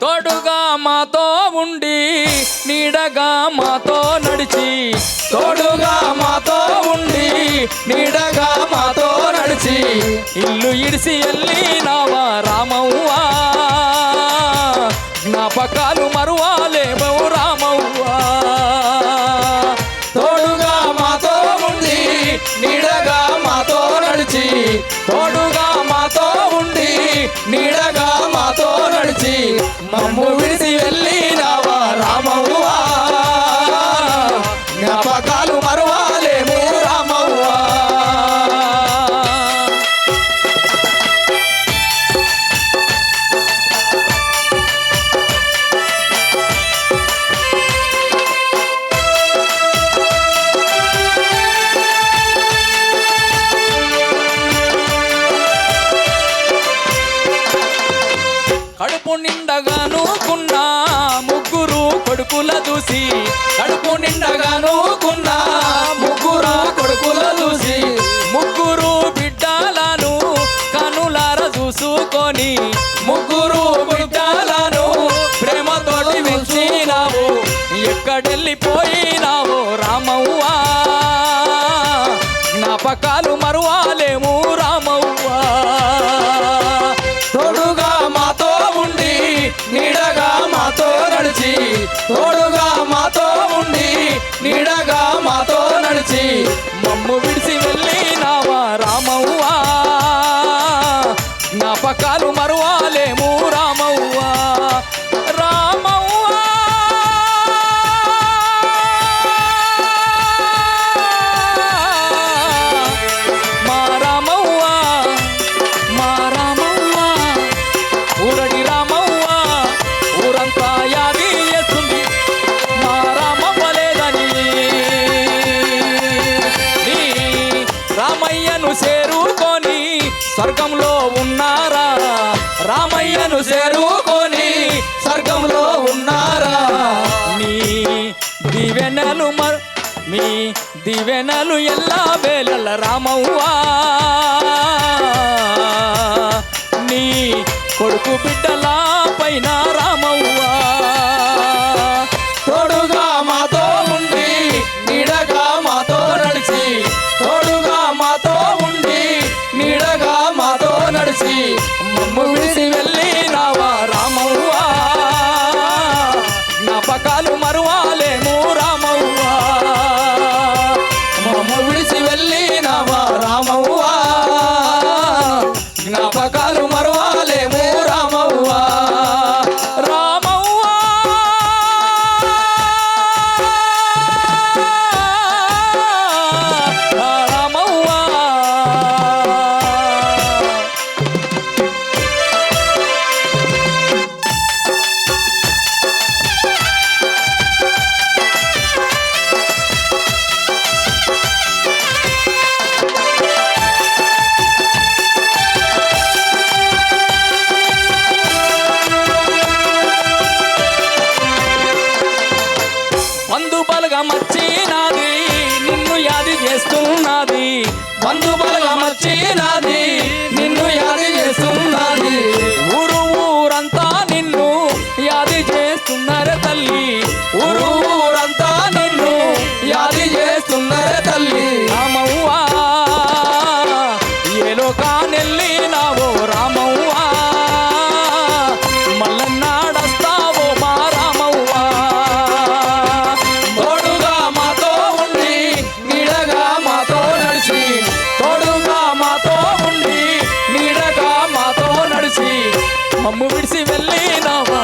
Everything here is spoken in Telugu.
తోడుగా మాతో ఉండి నీడగా మాతో నడిచి, తోడుగా మాతో ఉండి నీడగా మాతో నడిచి, ఇల్లు ఇడిసి వెళ్ళినావా రామవ్వా, జ్ఞాపకాలు మరువాలేమో రామవ్వా. తోడుగా మాతో ఉండి నీడగా మాతో నడిచి, తోడుగా మాతో ఉండి నీడగా మాతో నడిచి, మమ్ము విడిసి వెళ్ళినావా రామవ్వా, జ్ఞాపకాలు మరువాలేము రామవ్వా. కడుపు నిండగానుకున్నా ముగ్గురు కొడుకుల చూసి, కడుపు నిండగానుకున్న ముగ్గురు కొడుకుల చూసి, ముగ్గురు బిడ్డలను కనులార చూసుకొని, ముగ్గురు బిడ్డలను ప్రేమతోటి పెంచినావు, ఎక్కడెళ్ళిపోయినావో రామవ్వా, జ్ఞాపకాలు మరువాలేము రామవ్వా. తోడుగా మాతో ఉండి నీడగా మాతో నడిచి, తోడుగా మాతో ఉండి నీడగా మాతో నడిచి, మమ్ము విడిసి వెళ్ళినావా రామవ్వా, జ్ఞాపకాలు మరువాలేము రామవ్వా. రామవ్వా మా రామవ్వా, మా రామవ్వా, ఊరడి రామవ్వా, ఊరంతా యాది చేస్తుంది మా రామవ్వ లేదని. నీ రామయ్యను చేరుకొని స్వర్గంలో ఉన్నారా, రామయ్యను చేరుకొని స్వర్గంలో ఉన్నారా, నీ దివెనలు మీ దివెనలు ఎల్లా వేళల రామవ్వా, నీ కొడుకు బిడ్డల పైన రామవ్వా. తోడుగా మాతో ఉండి నీడగా మాతో నడిచి, తోడుగా మాతో ఉండి నీడగా మాతో నడిచి, మమ్ము విడిసి వెళ్ళినావా రామవ్వా, జ్ఞాపకాలు మరువాలేము రామవ్వా. మమ్ము విడిచి వెళ్ళినావా రామవ్వా, జ్ఞాపకాలు మరువాలేము రామవ్వా. రామవ్వా రామవ్వా బంధు బలగం వచ్చినాది నిన్ను యాది చేస్తున్నది, బంధు బలగం వచ్చినాది నిన్ను యాది చేస్తున్నది, ఊరంతా నిన్ను యాది చేస్తున్నారు తల్లి, ఊరంతా నిన్ను యాది చేస్తున్నరే తల్లి. రామవ్వా ఏ లోకానెళ్ళినావో రామవ్వా, మల్లన్నాడస్తావో మా రామవ్వా. తోడుగా మాతో ఉండి నీడగా మాతో నడిచి, తోడుగా మాతో ఉండి నీడగా మాతో నడిచి, మమ్ము విడిసి వెళ్ళినావా